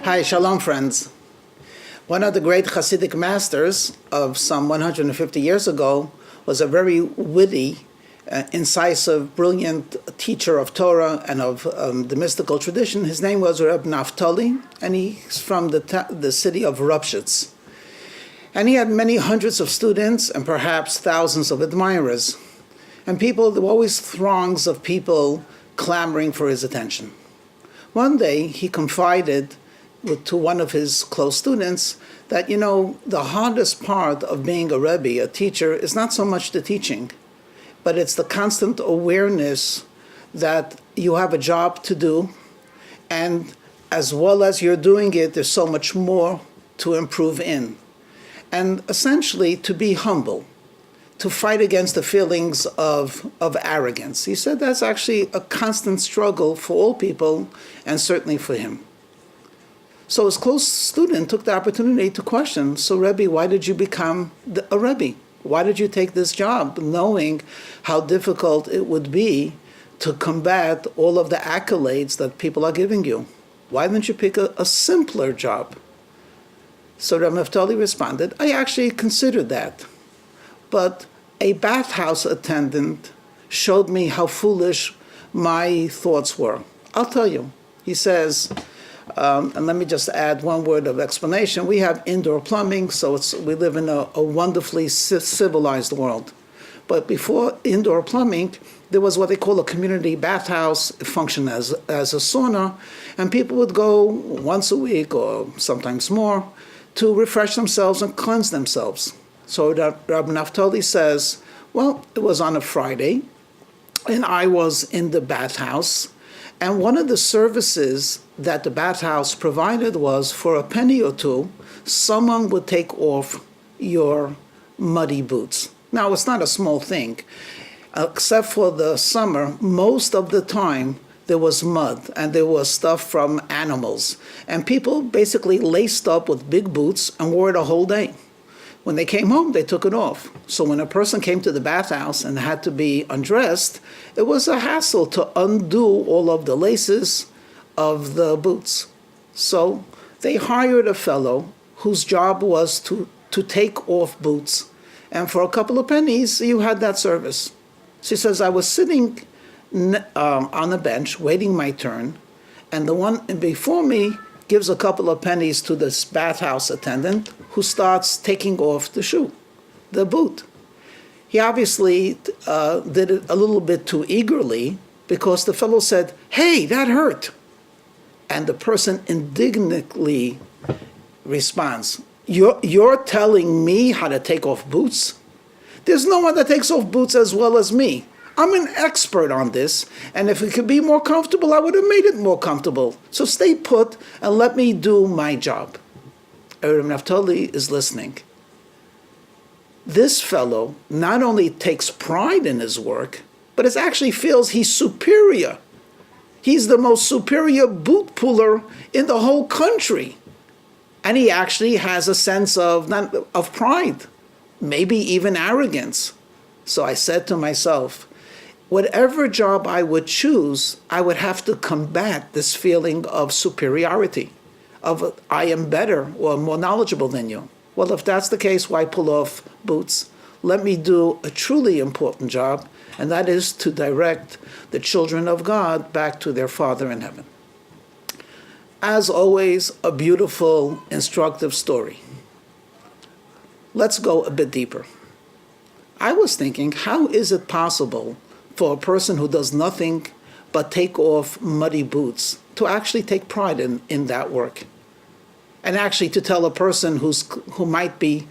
Hi, shalom friends. One of the great Hasidic masters of some 150 years ago was a very witty, incisive, brilliant teacher of Torah and of the mystical tradition. His name was Rabbi Naftali, and he's from the city of Rupshitz. And he had many hundreds of students and perhaps thousands of admirers. And there were always throngs of people clamoring for his attention. One day he confided to one of his close students that, the hardest part of being a Rebbe, a teacher, is not so much the teaching, but it's the constant awareness that you have a job to do, and as well as you're doing it, there's so much more to improve in. And essentially to be humble, to fight against the feelings of arrogance. He said that's actually a constant struggle for all people, and certainly for him. So his close student took the opportunity to question, so Rebbe, why did you become a Rebbe? Why did you take this job, knowing how difficult it would be to combat all of the accolades that people are giving you? Why didn't you pick a simpler job? So Rabbi Naftali responded, I actually considered that. But a bathhouse attendant showed me how foolish my thoughts were. I'll tell you. He says, and let me just add one word of explanation. We have indoor plumbing, so we live in a wonderfully civilized world. But before indoor plumbing, there was what they call a community bathhouse. It functioned as a sauna, and people would go once a week or sometimes more to refresh themselves and cleanse themselves. So Rabbi Naftali says, well, it was on a Friday, and I was in the bathhouse, and one of the services that the bathhouse provided was, for a penny or two, someone would take off your muddy boots. Now, it's not a small thing. Except for the summer, most of the time, there was mud, and there was stuff from animals. And people basically laced up with big boots and wore it a whole day. When they came home, they took it off. So when a person came to the bathhouse and had to be undressed, it was a hassle to undo all of the laces of the boots. So they hired a fellow whose job was to take off boots. And for a couple of pennies, you had that service. She says, I was sitting on a bench waiting my turn, and the one before me gives a couple of pennies to this bathhouse attendant who starts taking off the shoe, the boot. He obviously did it a little bit too eagerly, because the fellow said, hey, that hurt. And the person indignantly responds, you're telling me how to take off boots? There's no one that takes off boots as well as me. I'm an expert on this, and if it could be more comfortable, I would have made it more comfortable. So stay put and let me do my job. Rabbi Naftali is listening. This fellow not only takes pride in his work, but it actually feels he's superior. He's the most superior boot puller in the whole country. And he actually has a sense of pride, maybe even arrogance. So I said to myself, whatever job I would choose, I would have to combat this feeling of superiority, of I am better or more knowledgeable than you. Well, if that's the case, why pull off boots? Let me do a truly important job, and that is to direct the children of God back to their Father in heaven. As always, a beautiful, instructive story. Let's go a bit deeper. I was thinking, how is it possible for a person who does nothing but take off muddy boots to actually take pride in that work? And actually to tell a person who might be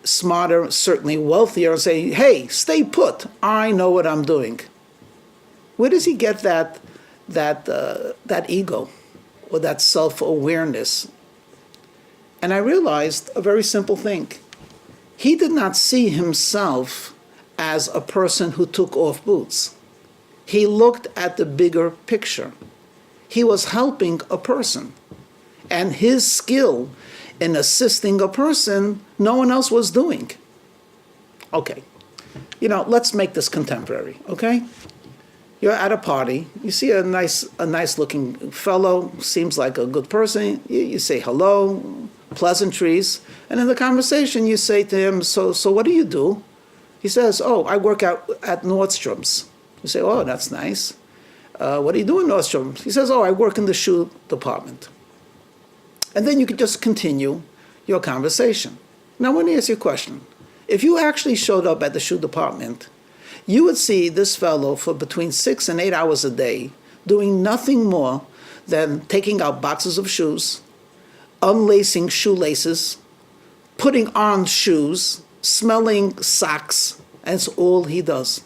smarter, certainly wealthier, say, hey, stay put, I know what I'm doing. Where does he get that ego or that self-awareness? And I realized a very simple thing. He did not see himself as a person who took off boots. He looked at the bigger picture. He was helping a person. And his skill in assisting a person, no one else was doing. Okay, let's make this contemporary, okay? You're at a party. You see a nice looking fellow, seems like a good person. You say hello, pleasantries, and in the conversation you say to him, "So what do you do?" He says, "Oh, I work out at Nordstrom's." You say, "Oh, that's nice. What do you do in Nordstrom's?" He says, "Oh, I work in the shoe department." And then you could just continue your conversation. Now, let me ask you a question. If you actually showed up at the shoe department, you would see this fellow for between 6 and 8 hours a day doing nothing more than taking out boxes of shoes, unlacing shoelaces, putting on shoes, smelling socks, and it's all he does.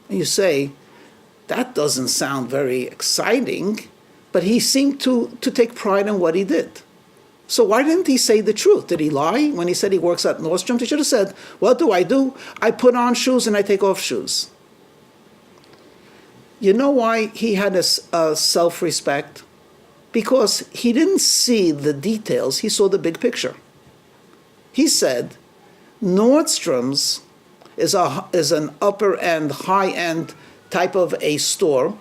And you say, that doesn't sound very exciting, but he seemed to take pride in what he did. So why didn't he say the truth? Did he lie when he said he works at Nordstrom? He should have said, "What do? I put on shoes and I take off shoes." You know why he had a self-respect? Because he didn't see the details, he saw the big picture. He said, Nordstrom's is an upper-end, high-end type of a store.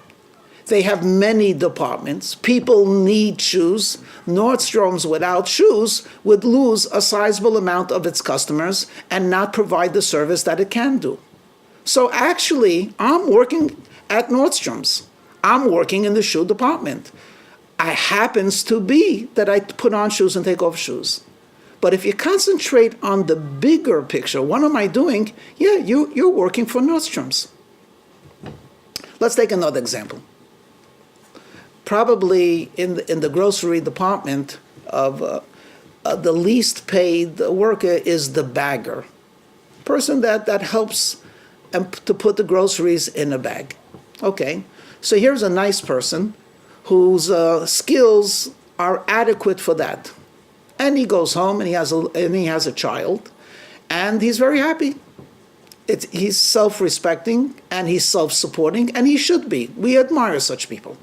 They have many departments. People need shoes. Nordstrom's without shoes would lose a sizable amount of its customers and not provide the service that it can do. So actually, I'm working at Nordstrom's. I'm working in the shoe department. It happens to be that I put on shoes and take off shoes. But if you concentrate on the bigger picture, what am I doing? Yeah, you're working for Nordstrom's. Let's take another example. Probably in the grocery department of the least paid worker is the bagger, person that helps to put the groceries in a bag. Okay, so here's a nice person whose skills are adequate for that, and he goes home and he has a child, and he's very happy. He's self-respecting and he's self-supporting, and he should be. We admire such people.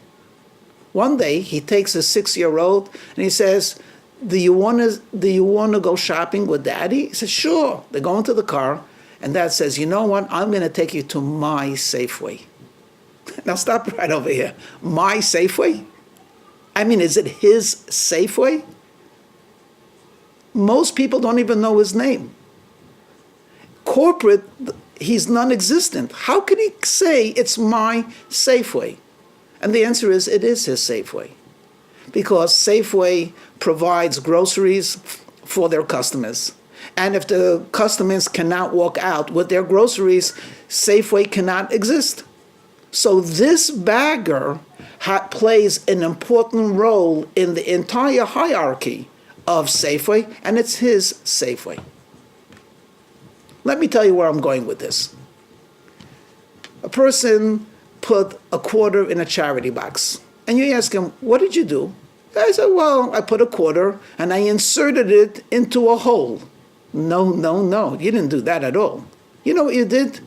One day he takes his 6-year-old and he says, do you want to go shopping with Daddy? He says, sure. They go into the car and Dad says, you know what? I'm going to take you to my Safeway. Now stop right over here. My Safeway? I mean, is it his Safeway? Most people don't even know his name. Corporate, he's non-existent. How could he say it's my Safeway? And the answer is, it is his Safeway. Because Safeway provides groceries for their customers. And if the customers cannot walk out with their groceries, Safeway cannot exist. So this bagger plays an important role in the entire hierarchy of Safeway, and it's his Safeway. Let me tell you where I'm going with this. A person put a quarter in a charity box. And you ask him, what did you do? I said, well, I put a quarter and I inserted it into a hole. No, you didn't do that at all. You know what you did?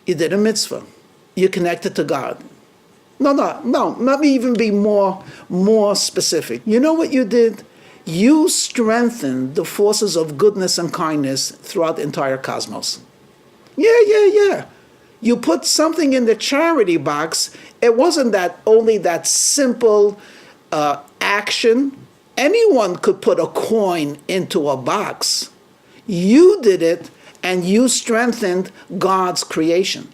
You did a mitzvah. You connected to God. No, let me even be more specific. You know what you did? You strengthened the forces of goodness and kindness throughout the entire cosmos. Yeah. You put something in the charity box. It wasn't only that simple action. Anyone could put a coin into a box. You did it, and you strengthened God's creation.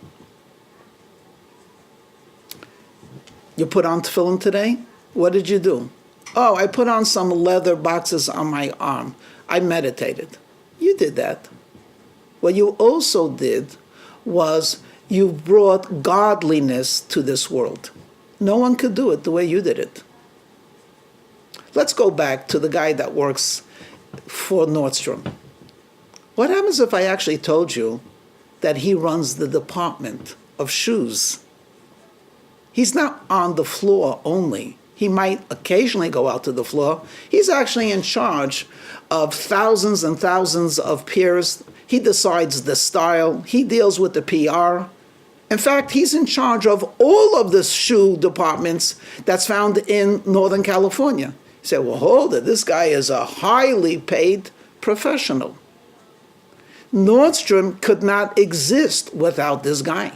You put on tefillin today? What did you do? Oh, I put on some leather boxes on my arm. I meditated. You did that. What you also did was you brought godliness to this world. No one could do it the way you did it. Let's go back to the guy that works for Nordstrom. What happens if I actually told you that he runs the department of shoes? He's not on the floor only. He might occasionally go out to the floor. He's actually in charge of thousands and thousands of pairs. He decides the style. He deals with the PR. In fact, he's in charge of all of the shoe departments that's found in Northern California. You say, well, hold it. This guy is a highly paid professional. Nordstrom could not exist without this guy.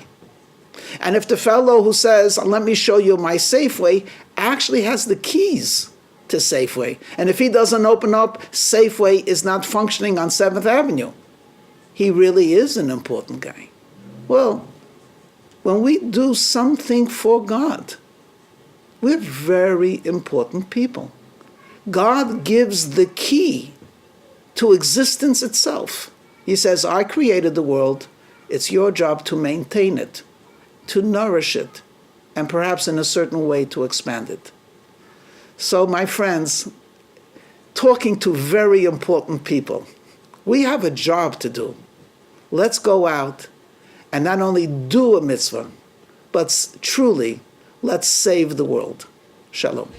And if the fellow who says, let me show you my Safeway, actually has the keys to Safeway, and if he doesn't open up, Safeway is not functioning on 7th Avenue, he really is an important guy. Well, when we do something for God, we're very important people. God gives the key to existence itself. He says, I created the world. It's your job to maintain it, to nourish it, and perhaps in a certain way to expand it. So, my friends, talking to very important people, we have a job to do. Let's go out and not only do a mitzvah, but truly, let's save the world. Shalom.